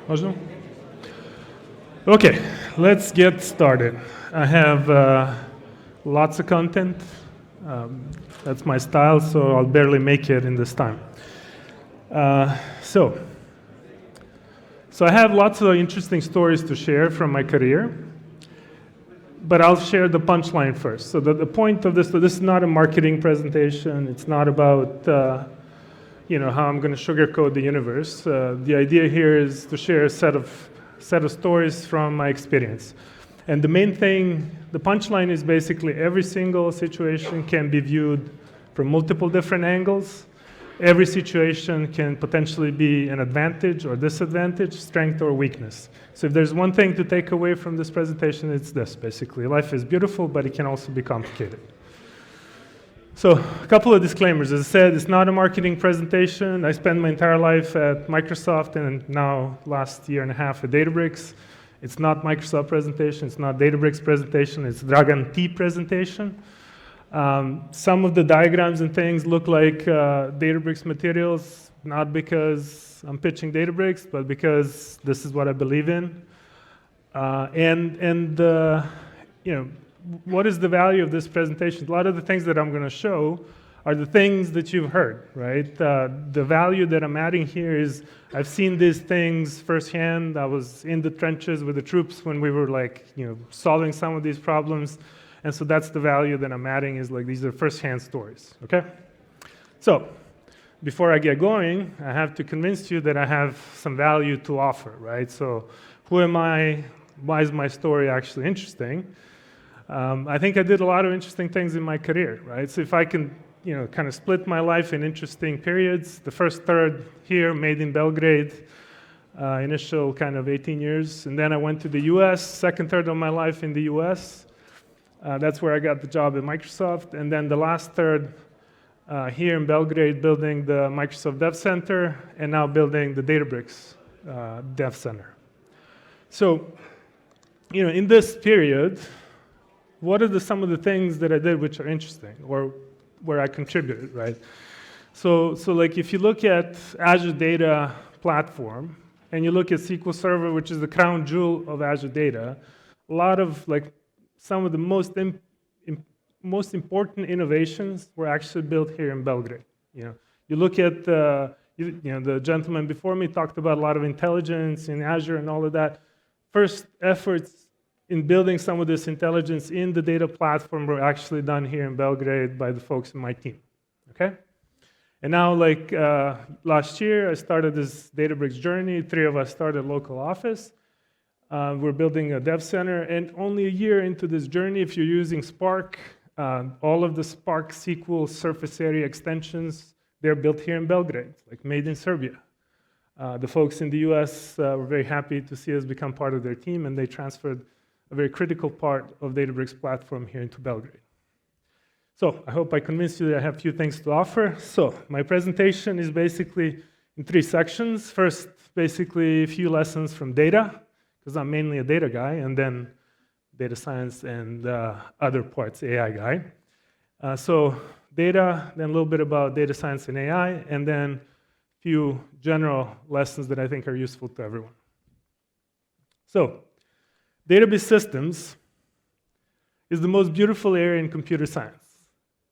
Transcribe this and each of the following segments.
Možno? Okay, let's get started. I have lots of content. That's my style, so I'll barely make it in this time. So I have lots of interesting stories to share from my career, but I'll share the punchline first. So the point of this is not a marketing presentation. It's not about how I'm going to sugarcoat the universe. The idea here is to share a set of stories from my experience. And the main thing, the punchline is basically every single situation can be viewed from multiple different angles. Every situation can potentially be an advantage or disadvantage, strength or weakness. So if there's one thing to take away from this presentation, it's this, basically. Life is beautiful, but it can also be complicated. So a couple of disclaimers. As I said, it's not a marketing presentation. I spent my entire life at Microsoft and now last year and a half at Databricks. It's not Microsoft presentation. It's not Databricks presentation. It's Dragan T presentation. Some of the diagrams and things look like Databricks materials, not because I'm pitching Databricks, but because this is what I believe in. What is the value of this presentation? A lot of the things that I'm going to show are the things that you've heard, right? The value that I'm adding here is I've seen these things firsthand. I was in the trenches with the troops when we were solving some of these problems. And so that's the value that I'm adding is these are firsthand stories, okay? So before I get going, I have to convince you that I have some value to offer, right? So who am I? Why is my story actually interesting? I think I did a lot of interesting things in my career, right? So if I can, kind of split my life in interesting periods, the first third here, made in Belgrade, initial kind of 18 years, and then I went to the US, second third of my life in the US. That's where I got the job at Microsoft, and then the last third here in Belgrade, building the Microsoft Dev Center, and now building the Databricks Dev Center. So, in this period, what are some of the things that I did which are interesting or where I contributed, right? So if you look at Azure Data Platform and you look at SQL Server, which is the crown jewel of Azure Data, a lot of some of the most important innovations were actually built here in Belgrade. You look at the gentleman before me talked about a lot of intelligence in Azure and all of that. First efforts in building some of this intelligence in the data platform were actually done here in Belgrade by the folks in my team, okay? And now, last year, I started this Databricks journey. 3 of us started a local office. We're building a dev center, and only a year into this journey, if you're using Spark, all of the Spark SQL surface area extensions, they're built here in Belgrade, made in Serbia. The folks in the US were very happy to see us become part of their team, and they transferred a very critical part of Databricks platform here into Belgrade. So I hope I convinced you that I have a few things to offer. So my presentation is basically in 3 sections. First, basically a few lessons from data, because I'm mainly a data guy, and then data science and other parts, AI guy. So data, then a little bit about data science and AI, and then a few general lessons that I think are useful to everyone. So database systems is the most beautiful area in computer science.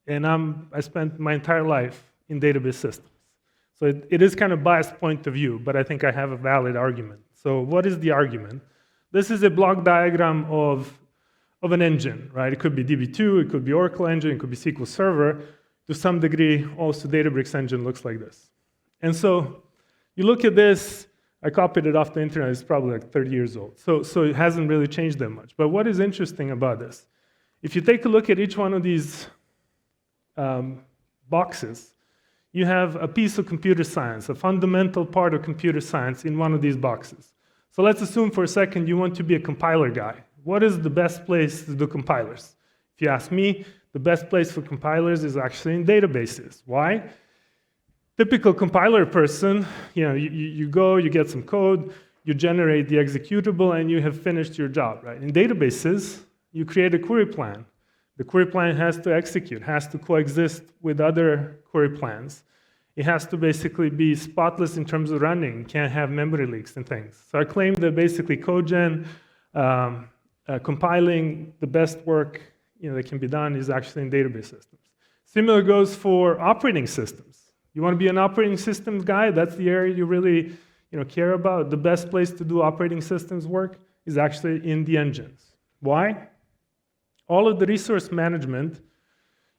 And I spent my entire life in database systems. So it is kind of biased point of view, but I think I have a valid argument. So what is the argument? This is a block diagram of an engine, right? It could be DB2, it could be Oracle engine, it could be SQL Server. To some degree, also Databricks engine looks like this. And so you look at this, I copied it off the internet, it's probably 30 years old. So it hasn't really changed that much. But what is interesting about this? If you take a look at each one of these boxes, you have a piece of computer science, a fundamental part of computer science in one of these boxes. So let's assume for a second you want to be a compiler guy. What is the best place to do compilers? If you ask me, the best place for compilers is actually in databases. Why? Typical compiler person, you go, you get some code, you generate the executable, and you have finished your job, right? In databases, you create a query plan. The query plan has to execute, has to coexist with other query plans. It has to basically be spotless in terms of running, can't have memory leaks and things. So I claim that basically code-gen, compiling, the best work that can be done is actually in database systems. Similar goes for operating systems. You want to be an operating systems guy? That's the area you really care about. The best place to do operating systems work is actually in the engines. Why? All of the resource management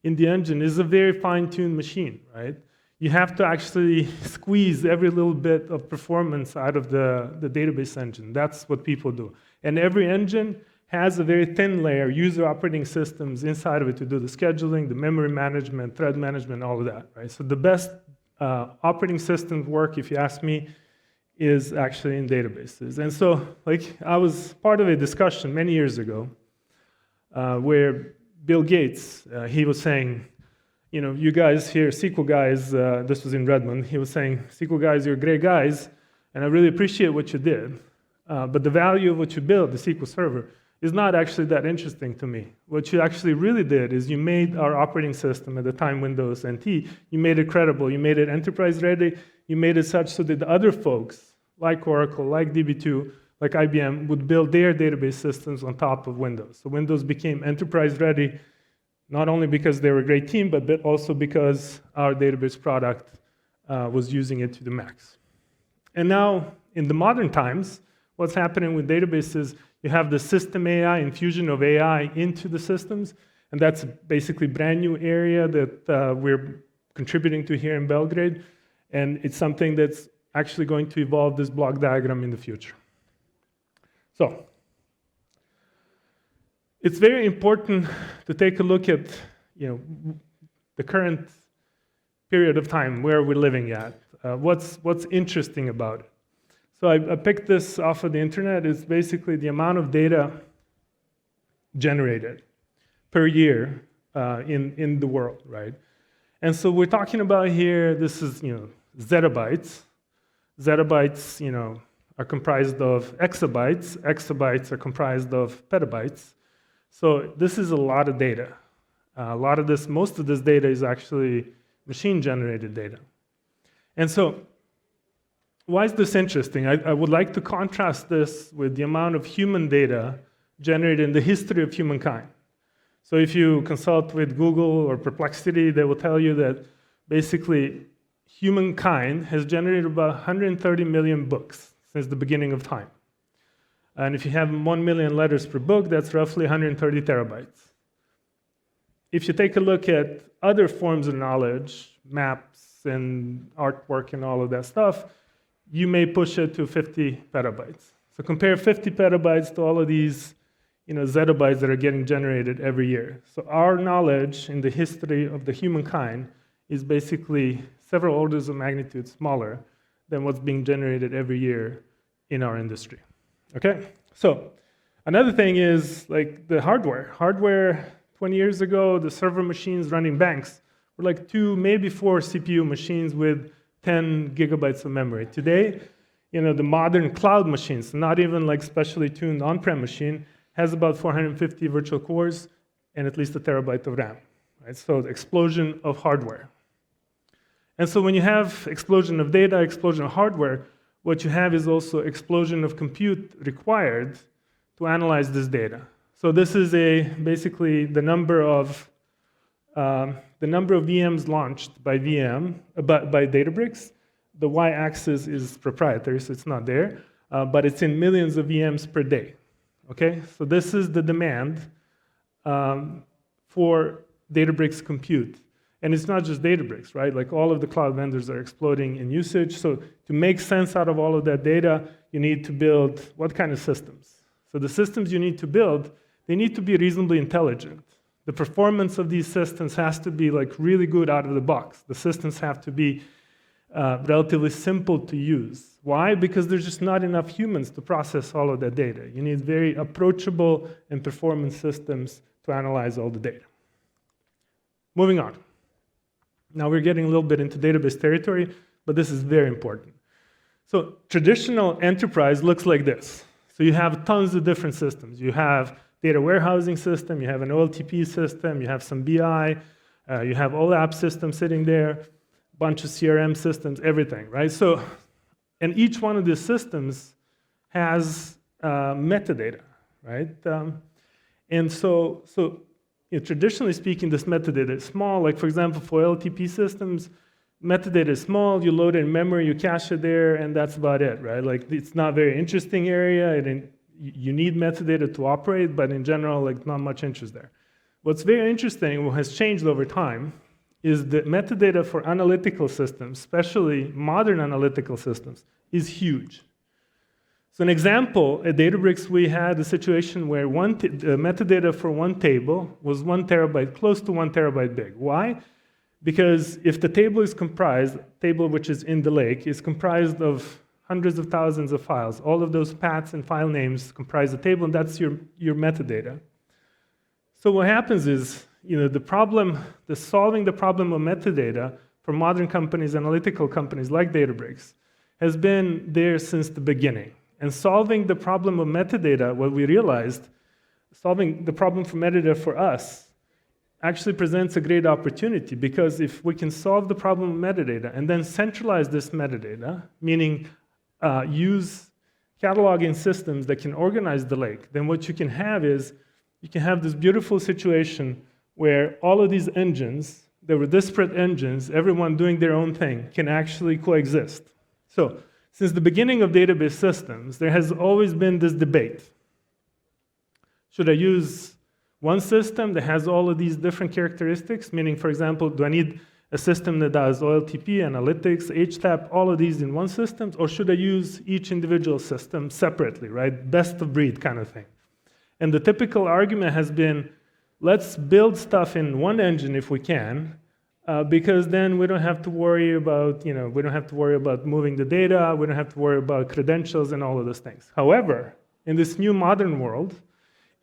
in the engine is a very fine-tuned machine, right? You have to actually squeeze every little bit of performance out of the database engine. That's what people do. And every engine has a very thin layer, user operating systems inside of it to do the scheduling, the memory management, thread management, all of that, right? So the best operating systems work, if you ask me, is actually in databases. And so, I was part of a discussion many years ago where Bill Gates, he was saying, you guys here, SQL guys, this was in Redmond, he was saying, SQL guys, you're great guys, and I really appreciate what you did, but the value of what you built, the SQL Server, is not actually that interesting to me. What you actually really did is you made our operating system, at the time Windows NT, you made it credible, you made it enterprise ready, you made it such so that the other folks, like Oracle, like DB2, like IBM, would build their database systems on top of Windows. So Windows became enterprise ready, not only because they were a great team, but also because our database product was using it to the max. And now, in the modern times, what's happening with databases, you have the system AI, infusion of AI into the systems, and that's basically a brand new area that we're contributing to here in Belgrade, and it's something that's actually going to evolve this block diagram in the future. So, it's very important to take a look at the current period of time, where we're living at, what's interesting about it. So I picked this off of the internet. It's basically the amount of data generated per year in the world, right? And so we're talking about here, this is zettabytes. Zettabytes are comprised of exabytes. Exabytes are comprised of petabytes. So this is a lot of data. Most of this data is actually machine-generated data. And so, why is this interesting? I would like to contrast this with the amount of human data generated in the history of humankind. So if you consult with Google or Perplexity, they will tell you that basically humankind has generated about 130 million books since the beginning of time. And if you have 1 million letters per book, that's roughly 130 terabytes. If you take a look at other forms of knowledge, maps and artwork and all of that stuff, you may push it to 50 petabytes. So compare 50 petabytes to all of these zettabytes that are getting generated every year. So our knowledge in the history of the humankind is basically several orders of magnitude smaller than what's being generated every year in our industry. Okay? So another thing is the hardware. Hardware, 20 years ago, the server machines running banks were 2, maybe 4 CPU machines with 10 gigabytes of memory. Today, the modern cloud machines, not even specially tuned on-prem machine, has about 450 virtual cores and at least a terabyte of RAM. Right? So the explosion of hardware. And so when you have explosion of data, explosion of hardware, what you have is also explosion of compute required to analyze this data. So this is basically the number of VMs launched by Databricks. The y-axis is proprietary, so it's not there, but it's in millions of VMs per day. Okay, so this is the demand for Databricks compute. And it's not just Databricks, right? All of the cloud vendors are exploding in usage. So to make sense out of all of that data, you need to build what kind of systems? So the systems you need to build, they need to be reasonably intelligent. The performance of these systems has to be really good out of the box. The systems have to be relatively simple to use. Why? Because there's just not enough humans to process all of that data. You need very approachable and performance systems to analyze all the data. Moving on. Now we're getting a little bit into database territory, but this is very important. So traditional enterprise looks like this. So you have tons of different systems. You have data warehousing system, you have an OLTP system, you have some BI, you have OLAP system sitting there. bunch of CRM systems, everything, right? So, and each one of these systems has metadata, right? And so traditionally speaking, this metadata is small. Like, for example, for OLTP systems, metadata is small. You load it in memory, you cache it there, and that's about it, right? Like, it's not a very interesting area. You need metadata to operate, but in general, like, not much interest there. What's very interesting, what has changed over time, is that metadata for analytical systems, especially modern analytical systems, is huge. So an example, at Databricks, we had a situation where metadata for one table was 1 terabyte, close to 1 terabyte big. Why? Because if the table is comprised, table which is in the lake, is comprised of hundreds of thousands of files. All of those paths and file names comprise the table, and that's your metadata. So what happens is, solving the problem of metadata for modern companies, analytical companies like Databricks, has been there since the beginning. And solving the problem of metadata, what we realized, solving the problem for metadata for us, actually presents a great opportunity, because if we can solve the problem of metadata and then centralize this metadata, meaning use cataloging systems that can organize the lake, then what you can have is, you can have this beautiful situation where all of these engines, there were disparate engines, everyone doing their own thing, can actually coexist. So, since the beginning of database systems, there has always been this debate. Should I use one system that has all of these different characteristics? Meaning, for example, do I need a system that does OLTP, analytics, HTAP, all of these in one system? Or should I use each individual system separately, right? Best of breed kind of thing. And the typical argument has been, let's build stuff in one engine if we can, because then we don't have to worry about, moving the data, we don't have to worry about credentials and all of those things. However, in this new modern world,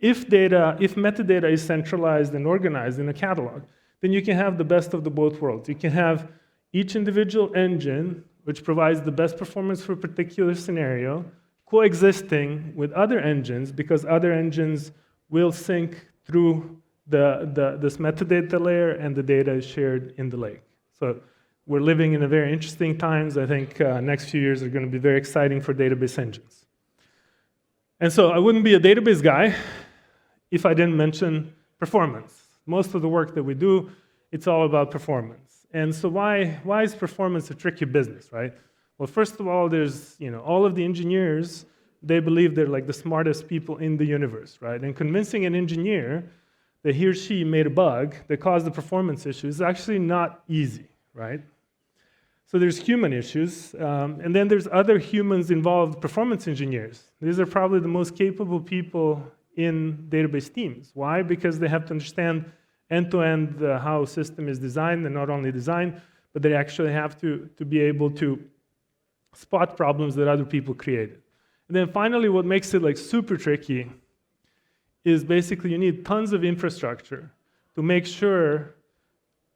if metadata is centralized and organized in a catalog, then you can have the best of the both worlds. You can have each individual engine, which provides the best performance for a particular scenario, coexisting with other engines, because other engines will sync through this metadata layer, and the data is shared in the lake. So we're living in a very interesting times. I think next few years are going to be very exciting for database engines. And so I wouldn't be a database guy if I didn't mention performance. Most of the work that we do, it's all about performance. And so why is performance a tricky business, right? Well, first of all, there's all of the engineers, they believe they're like the smartest people in the universe, right? And convincing an engineer that he or she made a bug that caused the performance issue is actually not easy, right? So there's human issues, and then there's other humans involved, performance engineers. These are probably the most capable people in database teams. Why? Because they have to understand end-to-end how a system is designed, and not only designed, but they actually have to be able to spot problems that other people created. And then finally, what makes it like super tricky is basically you need tons of infrastructure to make sure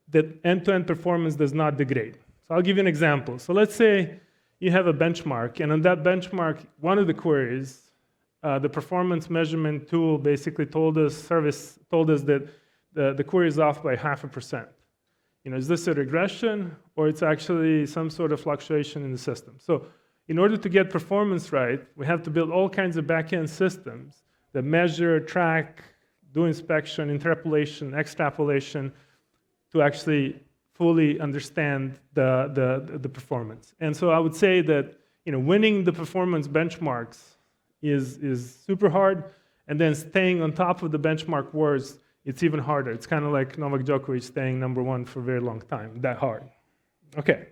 that end-to-end performance does not degrade. So I'll give you an example. So let's say you have a benchmark, and on that benchmark, one of the queries, the performance measurement tool basically told us that the query is off by 0.5%. Is this a regression, or it's actually some sort of fluctuation in the system? So in order to get performance right, we have to build all kinds of back-end systems that measure, track, do inspection, interpolation, extrapolation, to actually fully understand the performance. And so I would say that winning the performance benchmarks is super hard, and then staying on top of the benchmark wars, it's even harder. It's kind of like Novak Djokovic staying #1 for a very long time, that hard. Okay.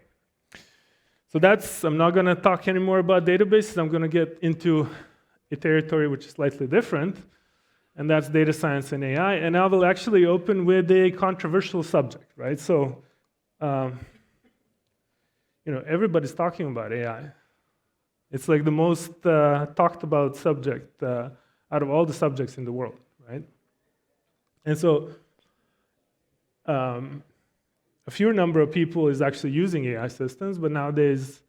So I'm not going to talk anymore about databases. I'm going to get into a territory which is slightly different, and that's data science and AI. And I will actually open with a controversial subject, right? So, everybody's talking about AI. It's like the most talked about subject out of all the subjects in the world, right? And so, a fewer number of people is actually using AI systems, but nowadays,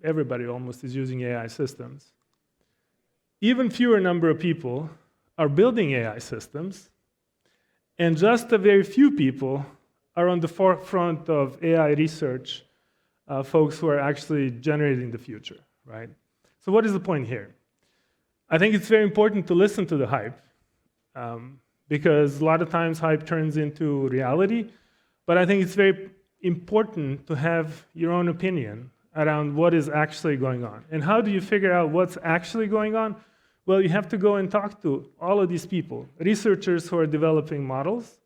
everybody almost is using AI systems. Even fewer number of people are building AI systems, and just a very few people are on the forefront of AI research, folks who are actually generating the future, right? So what is the point here? I think it's very important to listen to the hype, because a lot of times hype turns into reality, but I think it's very important to have your own opinion around what is actually going on. And how do you figure out what's actually going on? Well, you have to go and talk to all of these people, researchers who are developing models,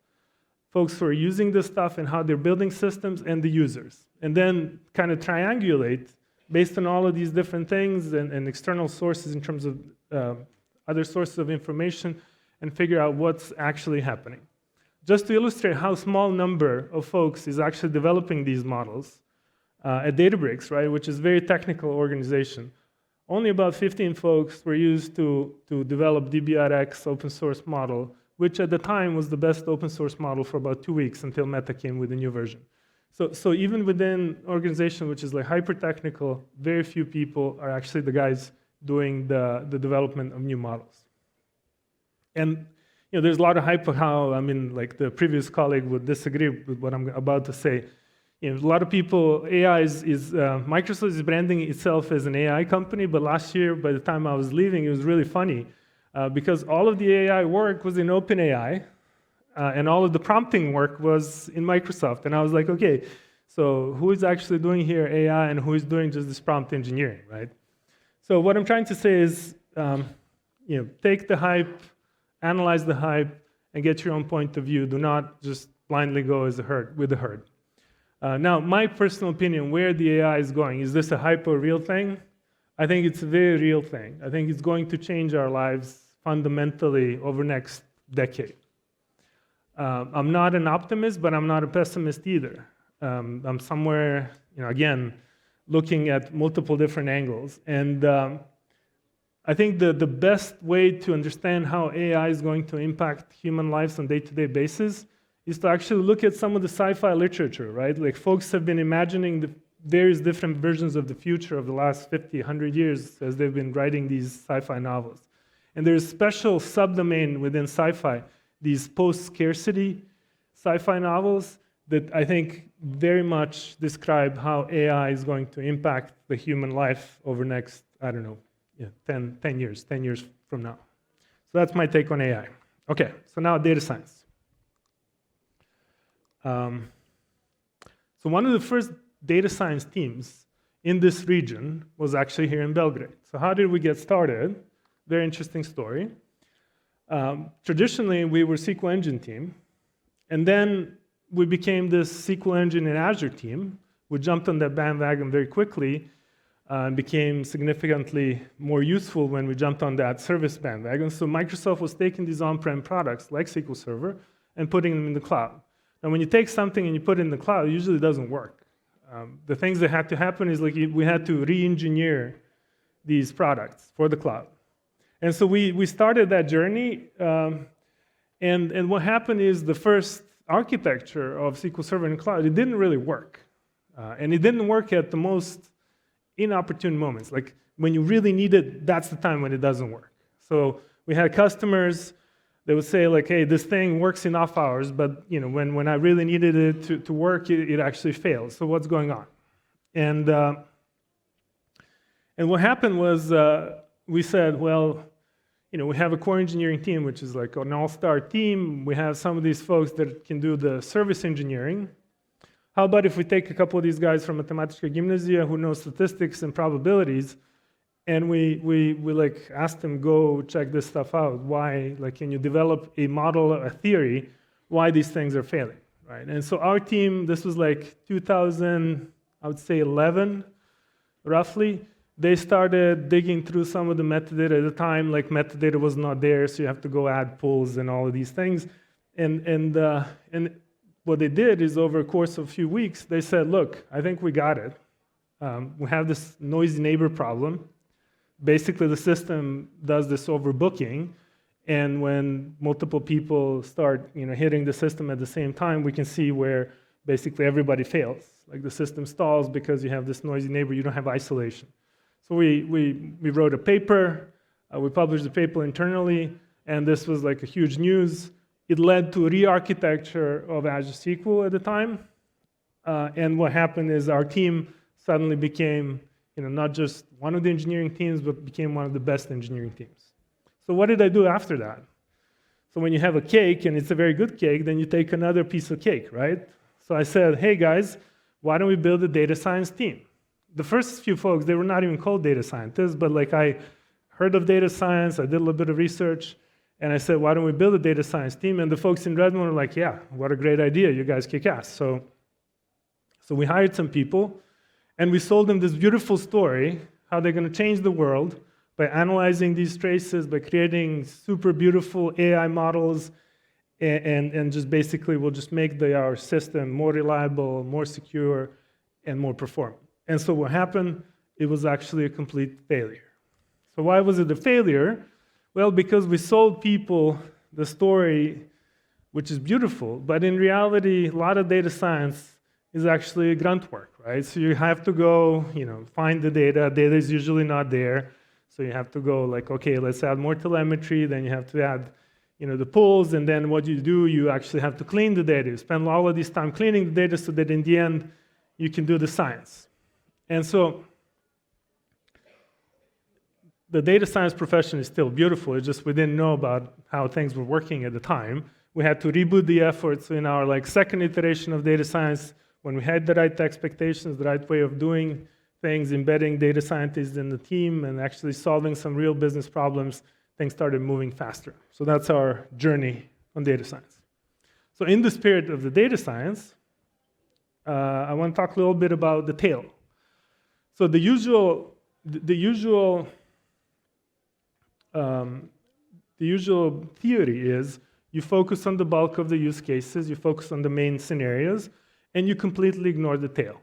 folks who are using this stuff and how they're building systems, and the users. And then kind of triangulate based on all of these different things and external sources in terms of other sources of information, and figure out what's actually happening. Just to illustrate how small number of folks is actually developing these models, at Databricks, right, which is a very technical organization, only about 15 folks were used to develop DBRX open source model, which at the time was the best open source model for about 2 weeks until Meta came with a new version. So even within an organization which is like hyper technical, very few people are actually the guys doing the development of new models. And there's a lot of hype of how, like the previous colleague would disagree with what I'm about to say. A lot of people, Microsoft is branding itself as an AI company, but last year, by the time I was leaving, it was really funny because all of the AI work was in OpenAI, and all of the prompting work was in Microsoft. And I was like, okay, so who is actually doing here AI and who is doing just this prompt engineering, right? So what I'm trying to say is, take the hype, analyze the hype, and get your own point of view. Do not just blindly go with the herd. Now, my personal opinion, where the AI is going, is this a hype or real thing? I think it's a very real thing. I think it's going to change our lives fundamentally over the next decade. I'm not an optimist, but I'm not a pessimist either. I'm somewhere, again, looking at multiple different angles. And I think the best way to understand how AI is going to impact human lives on a day-to-day basis is to actually look at some of the sci-fi literature, right? Like folks have been imagining the various different versions of the future of the last 50, 100 years as they've been writing these sci-fi novels. And there's a special subdomain within sci-fi, these post-scarcity sci-fi novels that I think very much describe how AI is going to impact the human life over the next, 10 years from now. So that's my take on AI. Okay, so now data science. So one of the first data science teams in this region was actually here in Belgrade. So how did we get started? Very interesting story. Traditionally, we were SQL Engine team, and then we became this SQL Engine and Azure team. We jumped on that bandwagon very quickly and became significantly more useful when we jumped on that service bandwagon. So Microsoft was taking these on-prem products like SQL Server and putting them in the cloud. Now, when you take something and you put it in the cloud, it usually doesn't work. The things that had to happen is like we had to re-engineer these products for the cloud. And so we started that journey, and what happened is the first architecture of SQL Server in the cloud, it didn't really work. And it didn't work at the most inopportune moments. Like when you really need it, that's the time when it doesn't work. So we had customers. They would say, like, hey, this thing works in off hours, but when I really needed it to work, it actually failed. So what's going on? And what happened was we said, well, we have a core engineering team, which is like an all-star team. We have some of these folks that can do the service engineering. How about if we take a couple of these guys from Mathematica Gimnasia who know statistics and probabilities, and we like asked them, go check this stuff out. Why, can you develop a model, a theory, why these things are failing, right? And so our team, this was like 2011, roughly. They started digging through some of the metadata at the time. Like metadata was not there, so you have to go add pools and all of these things. And what they did is over a course of a few weeks, they said, look, I think we got it. We have this noisy neighbor problem. Basically, the system does this overbooking, and when multiple people start, hitting the system at the same time, we can see where basically everybody fails. Like the system stalls because you have this noisy neighbor. You don't have isolation. So we wrote a paper. We published the paper internally, and this was like a huge news. it led to a re-architecture of Azure SQL at the time. And what happened is our team suddenly became not just one of the engineering teams, but became one of the best engineering teams. So what did I do after that? So when you have a cake, and it's a very good cake, then you take another piece of cake, right? So I said, hey guys, why don't we build a data science team? The first few folks, they were not even called data scientists, but like I heard of data science, I did a little bit of research, and I said, why don't we build a data science team? And the folks in Redmond were like, yeah, what a great idea, you guys kick ass. So we hired some people, and we sold them this beautiful story, how they're going to change the world by analyzing these traces, by creating super beautiful AI models, and just basically will just make our system more reliable, more secure, and more performant. And so what happened, it was actually a complete failure. So why was it a failure? Well, because we sold people the story, which is beautiful, but in reality, a lot of data science is actually grunt work, right? So you have to go, find the data. Data is usually not there. So you have to go like, okay, let's add more telemetry. Then you have to add, the pools. And then what you do, you actually have to clean the data. You spend all of this time cleaning the data so that in the end, you can do the science. And so the data science profession is still beautiful. It's just we didn't know about how things were working at the time. We had to reboot the efforts in our second iteration of data science. When we had the right expectations, the right way of doing things, embedding data scientists in the team, and actually solving some real business problems, things started moving faster. So that's our journey on data science. So in the spirit of the data science, I want to talk a little bit about the tail. So the usual theory is you focus on the bulk of the use cases, you focus on the main scenarios, and you completely ignore the tail.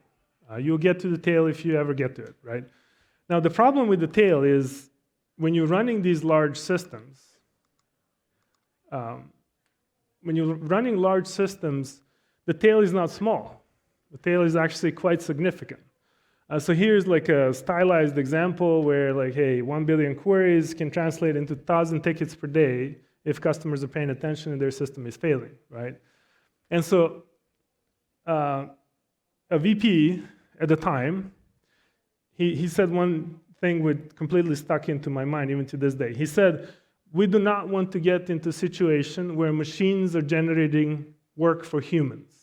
You'll get to the tail if you ever get to it, right? Now, the problem with the tail is when you're running these large systems, the tail is not small. The tail is actually quite significant. So here's a stylized example where, hey, 1 billion queries can translate into 1,000 tickets per day if customers are paying attention and their system is failing, right? And so a VP at the time, he said one thing which completely stuck into my mind even to this day. He said, we do not want to get into a situation where machines are generating work for humans.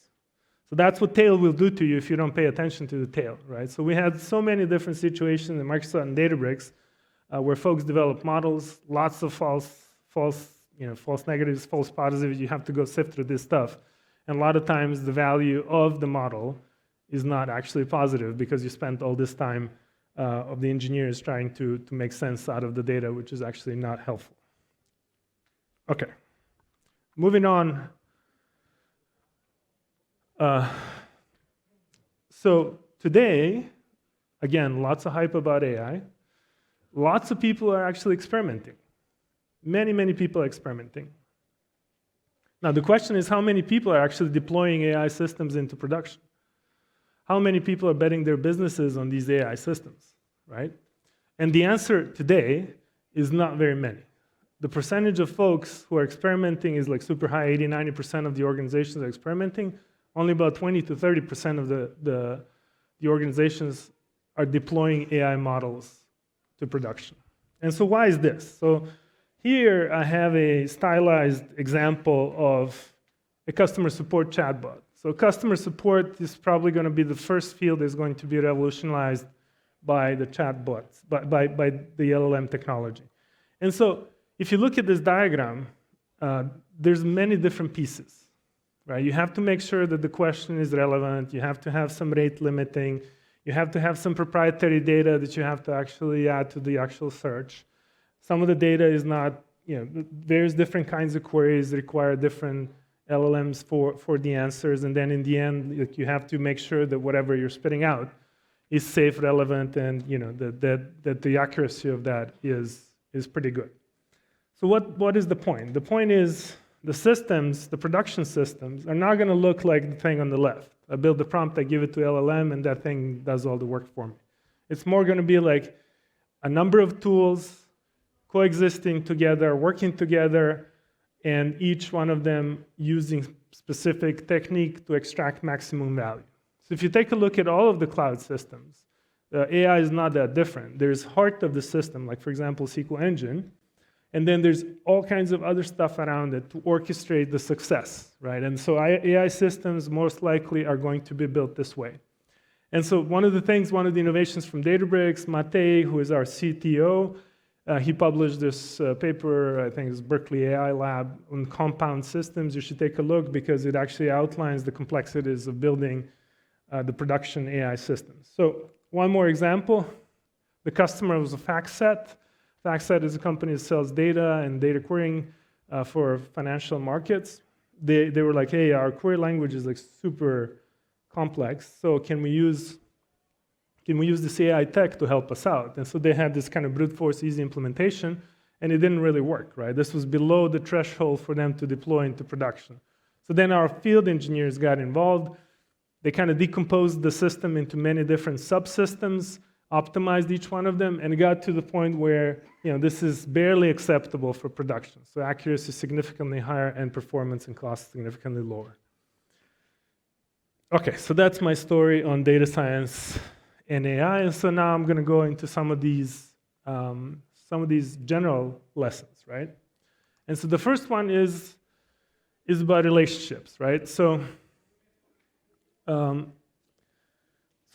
So that's what tail will do to you if you don't pay attention to the tail, right? So we had so many different situations in Microsoft and Databricks where folks develop models, lots of false negatives, false positives. You have to go sift through this stuff. And a lot of times the value of the model is not actually positive because you spent all this time of the engineers trying to make sense out of the data, which is actually not helpful. Okay, moving on. So today, again, lots of hype about AI. Lots of people are actually experimenting. Many, many people are experimenting. Now, the question is how many people are actually deploying AI systems into production? How many people are betting their businesses on these AI systems, right? And the answer today is not very many. The percentage of folks who are experimenting is super high, 80, 90% of the organizations are experimenting. Only about 20 to 30% of the organizations are deploying AI models to production. And so why is this? So here I have a stylized example of a customer support chatbot. So customer support is probably going to be the first field that's going to be revolutionized by the chatbots, by the LLM technology. And so if you look at this diagram, there's many different pieces. Right? You have to make sure that the question is relevant. You have to have some rate limiting. You have to have some proprietary data that you have to actually add to the actual search. Some of the data is not, there's different kinds of queries that require different LLMs for the answers. And then in the end, you have to make sure that whatever you're spitting out is safe, relevant, and that the accuracy of that is pretty good. So what is the point? The point is, the systems, the production systems, are not going to look like the thing on the left. I build the prompt, I give it to LLM, and that thing does all the work for me. It's more going to be like a number of tools coexisting together, working together, and each one of them using specific technique to extract maximum value. So if you take a look at all of the cloud systems, AI is not that different. There's heart of the system, like for example, SQL Engine, and then there's all kinds of other stuff around it to orchestrate the success, right? And so AI systems most likely are going to be built this way. And so one of the innovations from Databricks, Matej, who is our CTO, he published this paper, I think it's Berkeley AI Lab, on compound systems. You should take a look because it actually outlines the complexities of building the production AI systems. So one more example, the customer was a FactSet. FactSet is a company that sells data and data querying for financial markets. They were like, hey, our query language is like super complex, so can we use this AI tech to help us out? And so they had this kind of brute force easy implementation, and it didn't really work, right? This was below the threshold for them to deploy into production. So then our field engineers got involved. They kind of decomposed the system into many different subsystems, optimized each one of them, and it got to the point where this is barely acceptable for production. So accuracy is significantly higher and performance and cost significantly lower. Okay, so that's my story on data science and AI. And so now I'm going to go into some of these general lessons, right? And so the first one is about relationships, right? So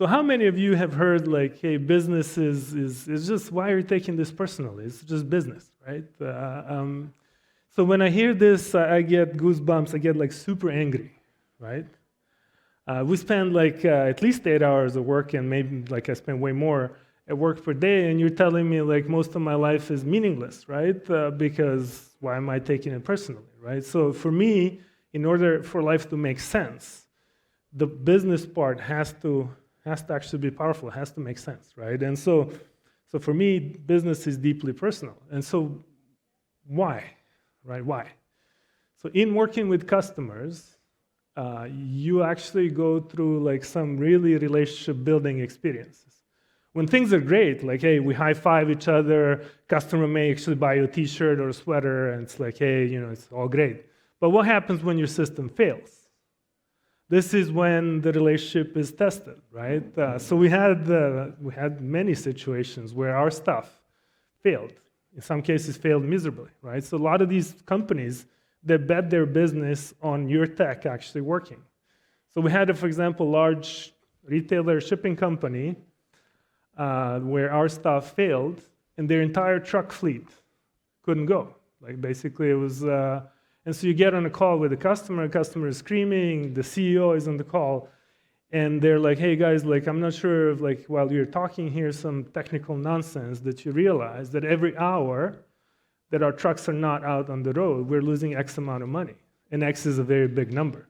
how many of you have heard like, hey, business is just, why are you taking this personally? It's just business, right? So when I hear this, I get goosebumps. I get like super angry, right? We spend like at least 8 hours of work, and maybe like I spend way more at work per day, and you're telling me like most of my life is meaningless, right? Because why am I taking it personally, right? So for me, in order for life to make sense, the business part has to actually be powerful, has to make sense, right? And so for me, business is deeply personal. And so why, right? Why? So in working with customers, you actually go through like some really relationship building experiences. When things are great, like, hey, we high five each other, customer may actually buy you a t-shirt or a sweater, and it's like, hey, it's all great. But what happens when your system fails? This is when the relationship is tested, right? So we had many situations where our stuff failed. In some cases, failed miserably, right? So a lot of these companies, they bet their business on your tech actually working. So we had, for example, large retailer shipping company where our stuff failed, and their entire truck fleet couldn't go. Like basically, it was. And so you get on a call with the customer is screaming, the CEO is on the call, and they're like, hey guys, like I'm not sure if like while you're talking here some technical nonsense that you realize that every hour that our trucks are not out on the road, we're losing X amount of money. And X is a very big number,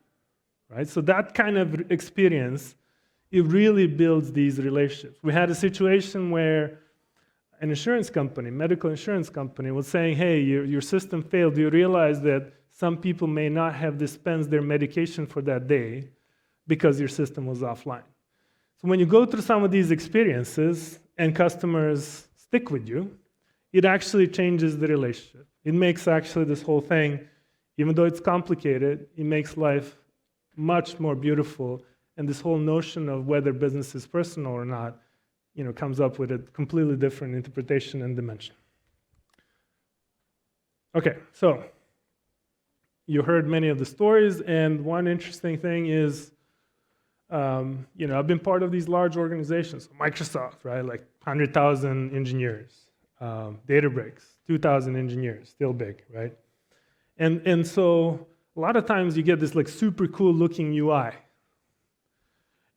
right? So that kind of experience, it really builds these relationships. We had a situation where an insurance company, medical insurance company, was saying, hey, your system failed. Do you realize that some people may not have dispensed their medication for that day because your system was offline? So when you go through some of these experiences and customers stick with you, it actually changes the relationship. It makes actually this whole thing, even though it's complicated, it makes life much more beautiful. And this whole notion of whether business is personal or not, comes up with a completely different interpretation and dimension. Okay, so you heard many of the stories, and one interesting thing is, I've been part of these large organizations, Microsoft, right, like 100,000 engineers, Databricks, 2,000 engineers, still big, right? And so a lot of times you get this like super cool looking UI,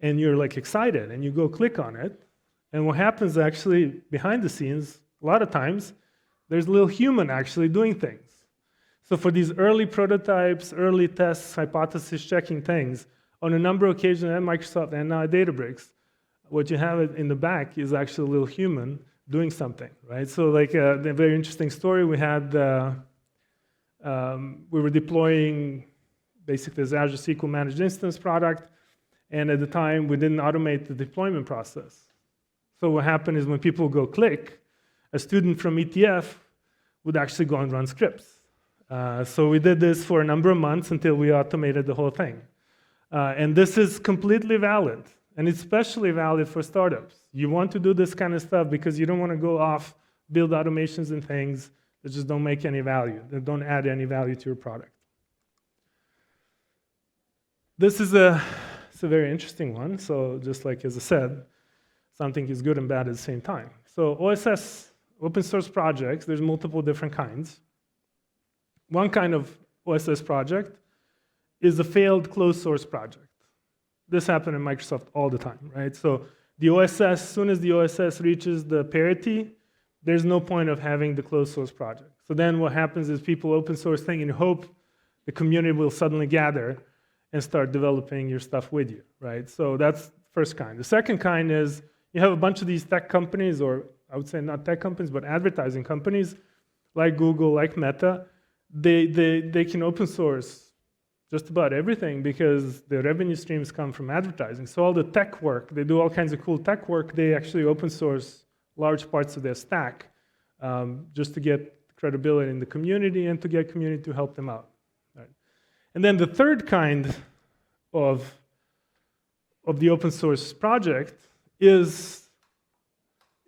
and you're like excited, and you go click on it, and what happens actually behind the scenes, a lot of times, there's a little human actually doing things. So for these early prototypes, early tests, hypothesis checking things, on a number of occasions at Microsoft and now at Databricks, what you have in the back is actually a little human doing something, right? So like a very interesting story, we were deploying basically this Azure SQL Managed Instance product, and at the time, we didn't automate the deployment process. So what happened is when people go click, a student from ETF would actually go and run scripts. So we did this for a number of months until we automated the whole thing. And this is completely valid, and it's especially valid for startups. You want to do this kind of stuff because you don't want to go off, build automations and things that just don't make any value, that don't add any value to your product. This is it's a very interesting one. So just like as I said, something is good and bad at the same time. So OSS, open source projects, there's multiple different kinds. One kind of OSS project is a failed closed source project. This happened in Microsoft all the time, right? So the OSS, as soon as the OSS reaches the parity, there's no point of having the closed source project. So then what happens is people open source thing and hope the community will suddenly gather and start developing your stuff with you, right? So that's the first kind. The second kind is you have a bunch of these tech companies, or I would say not tech companies, but advertising companies, like Google, like Meta. They can open source just about everything because the revenue streams come from advertising. So all the tech work, they do all kinds of cool tech work. They actually open source large parts of their stack just to get credibility in the community and to get community to help them out. Right? And then the third kind of the open source project is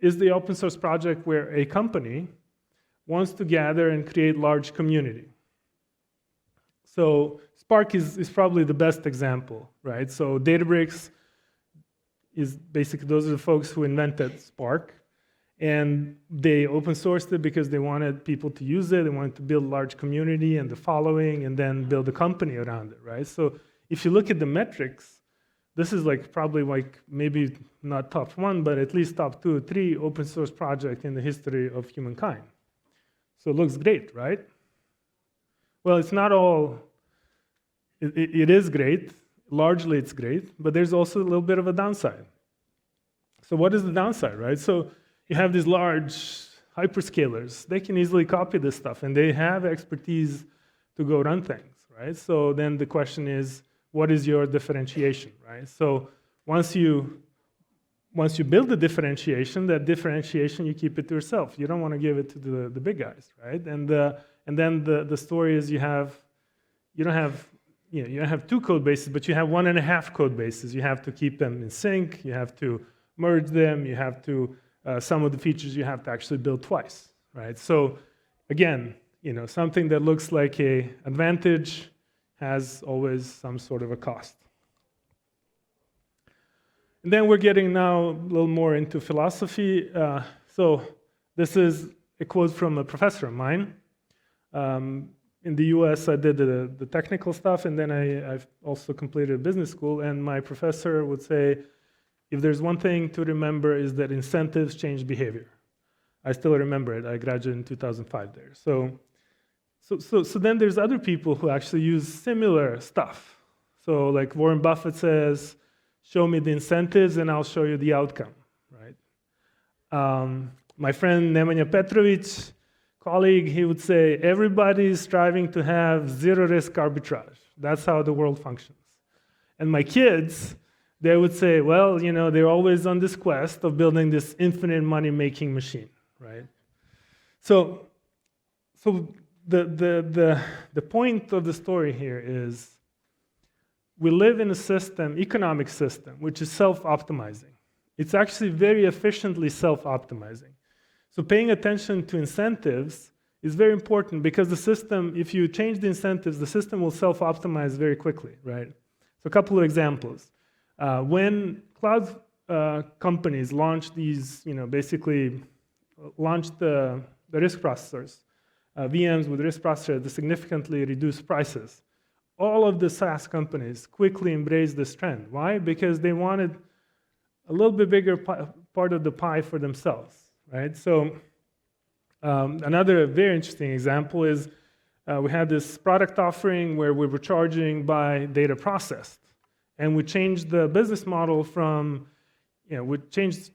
the open source project where a company wants to gather and create large community. So Spark is probably the best example, right? So Databricks is basically, those are the folks who invented Spark, and they open sourced it because they wanted people to use it, they wanted to build a large community and the following, and then build a company around it, right? So if you look at the metrics, this is like probably like maybe not top one, but at least top 2 or 3 open source project in the history of humankind. So it looks great, right? Well, it's not all, it is great, largely it's great, but there's also a little bit of a downside. So what is the downside, right? So you have these large hyperscalers, they can easily copy this stuff, and they have expertise to go run things, right? So then the question is, what is your differentiation, right? So once you build the differentiation, that differentiation, you keep it to yourself. You don't want to give it to the big guys, right? And then the story is you don't have 2 code bases, but you have 1.5 code bases. You have to keep them in sync. You have to merge them. You have to some of the features you have to actually build twice, right? So again, something that looks like an advantage has always some sort of a cost. And then we're getting now a little more into philosophy. So this is a quote from a professor of mine. In the US, I did the technical stuff, and then I've also completed business school, and my professor would say, if there's one thing to remember is that incentives change behavior. I still remember it. I graduated in 2005 there. So then there's other people who actually use similar stuff. So like Warren Buffett says, show me the incentives and I'll show you the outcome, right? My friend Nemanja Petrovic, colleague, he would say, everybody is striving to have zero risk arbitrage. That's how the world functions. And my kids, they would say, well, they're always on this quest of building this infinite money-making machine, right? So the point of the story here is we live in a system, economic system, which is self-optimizing. It's actually very efficiently self-optimizing. So paying attention to incentives is very important because the system, if you change the incentives, the system will self-optimize very quickly, right? So a couple of examples. When cloud companies launch these, basically launched the risk processors, VMs with risk processors to significantly reduce prices, all of the SaaS companies quickly embraced this trend. Why? Because they wanted a little bit bigger part of the pie for themselves, right? So another very interesting example is we had this product offering where we were charging by data processed. And we changed the business model from, we changed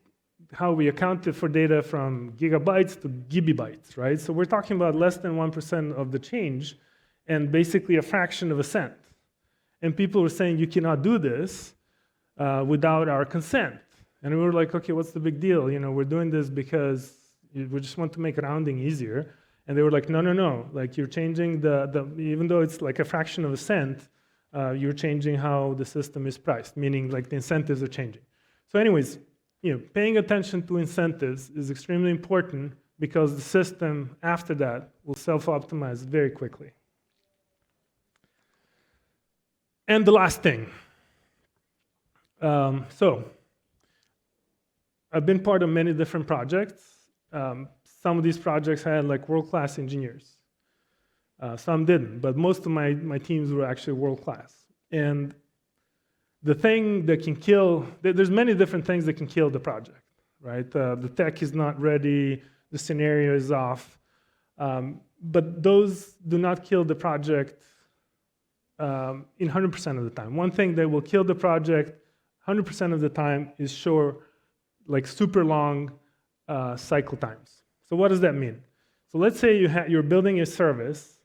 how we accounted for data from gigabytes to gibibytes, right? So we're talking about less than 1% of the change and basically a fraction of a cent. And people were saying, you cannot do this without our consent. And we were like, okay, what's the big deal? We're doing this because we just want to make rounding easier. And they were like, no, no, no, like you're changing even though it's like a fraction of a cent, you're changing how the system is priced, meaning like the incentives are changing. So anyways, paying attention to incentives is extremely important because the system after that will self-optimize very quickly. And the last thing. So I've been part of many different projects. Some of these projects had like world-class engineers. Some didn't, but most of my teams were actually world-class. And the thing that can kill, there's many different things that can kill the project, right? The tech is not ready, the scenario is off, but those do not kill the project in 100% of the time. One thing that will kill the project 100% of the time is like super long cycle times. So what does that mean? So let's say you're building a service,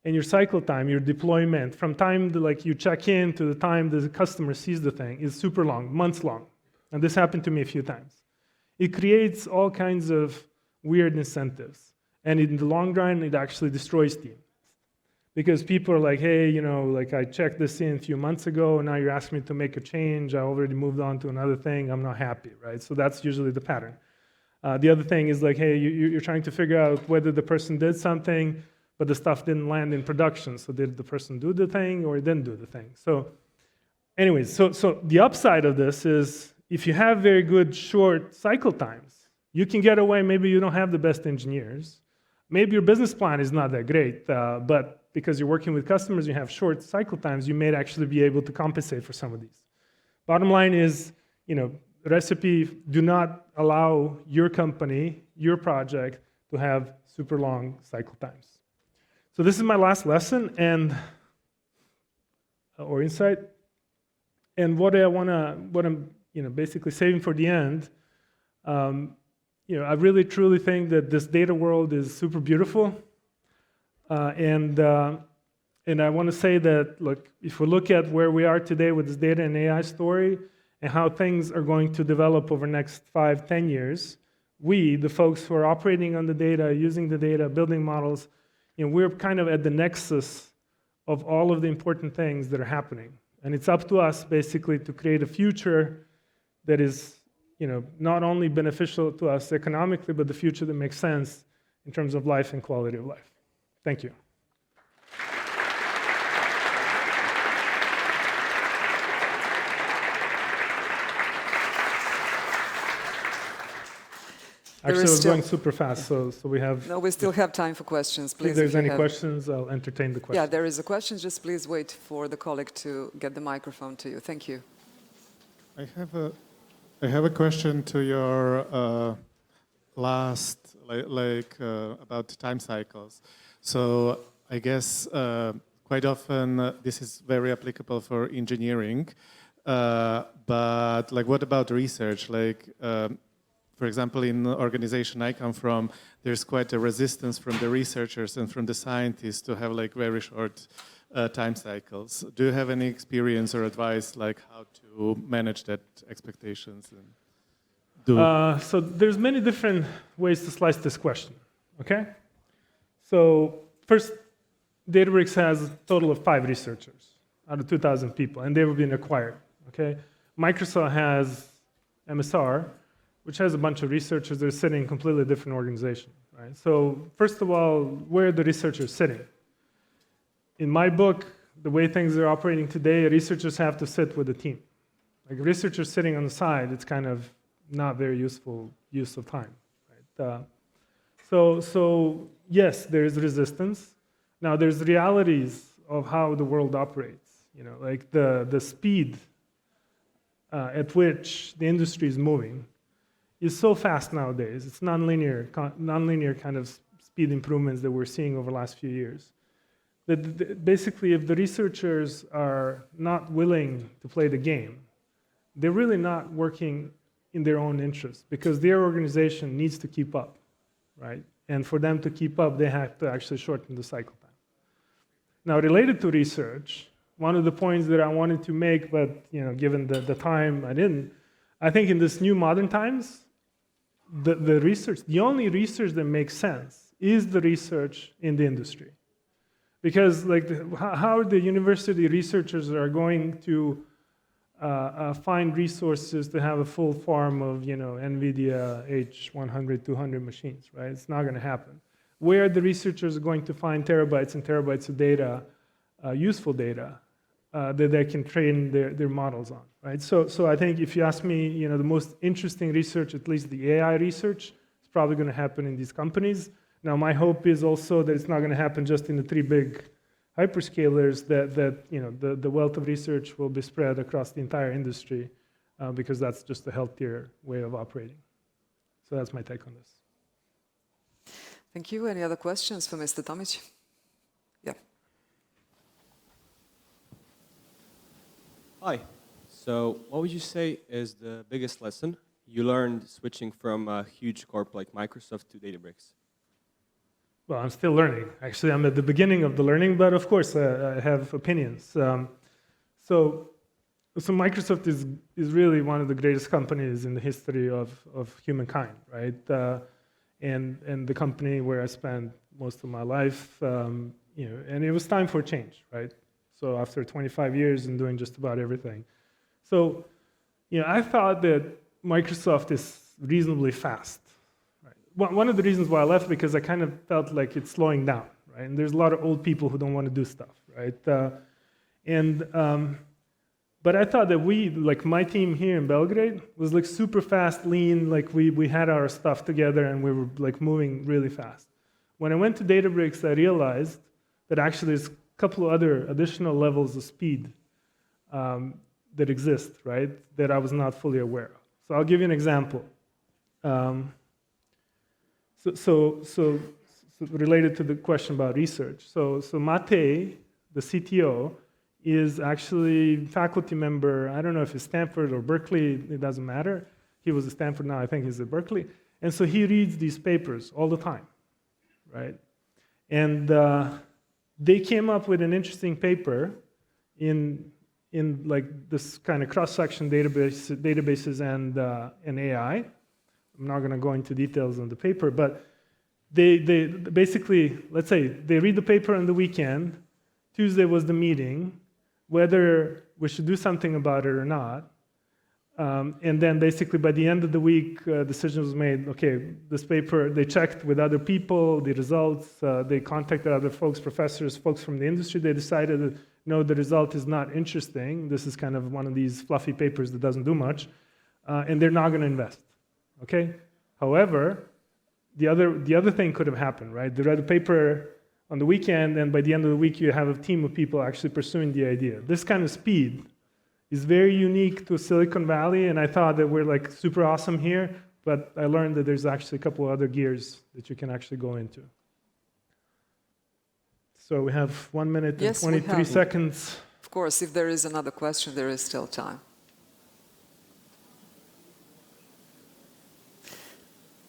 and your cycle time, your deployment, from time like you check in to the time the customer sees the thing is super long, months long. And this happened to me a few times. It creates all kinds of weird incentives. And in the long run, it actually destroys teams. Because people are like, hey, like I checked this in a few months ago, and now you're asking me to make a change. I already moved on to another thing. I'm not happy, right? So that's usually the pattern. The other thing is like, hey, you're trying to figure out whether the person did something, but the stuff didn't land in production. So did the person do the thing or didn't do the thing? So anyways, so the upside of this is if you have very good short cycle times, you can get away. Maybe you don't have the best engineers. Maybe your business plan is not that great, but because you're working with customers, you have short cycle times, you may actually be able to compensate for some of these. Bottom line is, recipe, do not allow your company, your project, to have super long cycle times. So this is my last lesson or insight. And what I'm basically saving for the end, I really truly think that this data world is super beautiful. And I want to say that, look, if we look at where we are today with this data and AI story and how things are going to develop over the next 5, 10 years, we, the folks who are operating on the data, using the data, building models, we're kind of at the nexus of all of the important things that are happening. And it's up to us, basically, to create a future that is, not only beneficial to us economically, but the future that makes sense in terms of life and quality of life. Thank you. Actually, I was going super fast, so we have... No, we still have time for questions, please. If there's any questions, I'll entertain the questions. Yeah, there is a question. Just please wait for the colleague to get the microphone to you. Thank you. I have a question to your last, about time cycles. So I guess quite often this is very applicable for engineering, but what about research? For example, in the organization I come from, there's quite a resistance from the researchers and from the scientists to have very short time cycles. Do you have any experience or advice how to manage that expectations? So there's many different ways to slice this question, okay? So first, Databricks has a total of 5 researchers out of 2,000 people, and they've been acquired, okay? Microsoft has MSR, which has a bunch of researchers that are sitting in a completely different organization, right? So first of all, where are the researchers sitting? In my book, the way things are operating today, researchers have to sit with a team. Researchers sitting on the side, it's kind of not very useful use of time, right? So yes, there is resistance. Now there's realities of how the world operates. The speed at which the industry is moving is so fast nowadays. It's non-linear kind of speed improvements that we're seeing over the last few years. That basically, if the researchers are not willing to play the game, they're really not working in their own interest because their organization needs to keep up, right? And for them to keep up, they have to actually shorten the cycle time. Now, related to research, one of the points that I wanted to make, but given the time I didn't, I think in this new modern times, the only research that makes sense is the research in the industry. Because like, how the university researchers are going to find resources to have a full farm of, NVIDIA H100, 200 machines, right? It's not going to happen. Where are the researchers going to find terabytes and terabytes of data, useful data, that they can train their models on, right? So I think if you ask me, the most interesting research, at least the AI research, is probably going to happen in these companies. Now, my hope is also that it's not going to happen just in the 3 big hyperscalers, that the wealth of research will be spread across the entire industry, because that's just a healthier way of operating. So that's my take on this. Thank you. Any other questions for Mr. Tomic? Yeah. Hi. So what would you say is the biggest lesson you learned switching from a huge corp like Microsoft to Databricks? Well, I'm still learning. Actually, I'm at the beginning of the learning, but of course, I have opinions. So Microsoft is really one of the greatest companies in the history of humankind, right? And the company where I spent most of my life, and it was time for change, right? So after 25 years and doing just about everything. So, I thought that Microsoft is reasonably fast. One of the reasons why I left, because I kind of felt like it's slowing down, right? And there's a lot of old people who don't want to do stuff, right? But I thought that like my team here in Belgrade was like super fast, lean, like we had our stuff together and we were like moving really fast. When I went to Databricks, I realized that actually there's a couple of other additional levels of speed that exist, right? That I was not fully aware of. So I'll give you an example. So related to the question about research. So Matej, the CTO, is actually faculty member. I don't know if it's Stanford or Berkeley, it doesn't matter. He was at Stanford, now I think he's at Berkeley. And so he reads these papers all the time, right? And they came up with an interesting paper in like this kind of cross-section databases and AI. I'm not going to go into details on the paper, but they basically, let's say, they read the paper on the weekend, Tuesday was the meeting, whether we should do something about it or not, and then basically by the end of the week, decision was made, okay, this paper, they checked with other people, the results, they contacted other folks, professors, folks from the industry, they decided that, no, the result is not interesting, this is kind of one of these fluffy papers that doesn't do much, and they're not going to invest. Okay. However, the other thing could have happened, right? They read the paper on the weekend, and by the end of the week, you have a team of people actually pursuing the idea. This kind of speed is very unique to Silicon Valley, and I thought that we're like super awesome here, but I learned that there's actually a couple of other gears that you can actually go into. So we have 1 minute and 23 seconds. Of course, if there is another question, there is still time.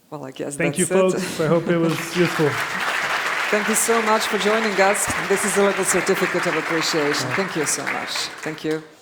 Well, I guess Thank that's you, it. folks. I hope it was useful. Thank you so much for joining us. This is a little certificate of appreciation. Thank you so much. Thank you.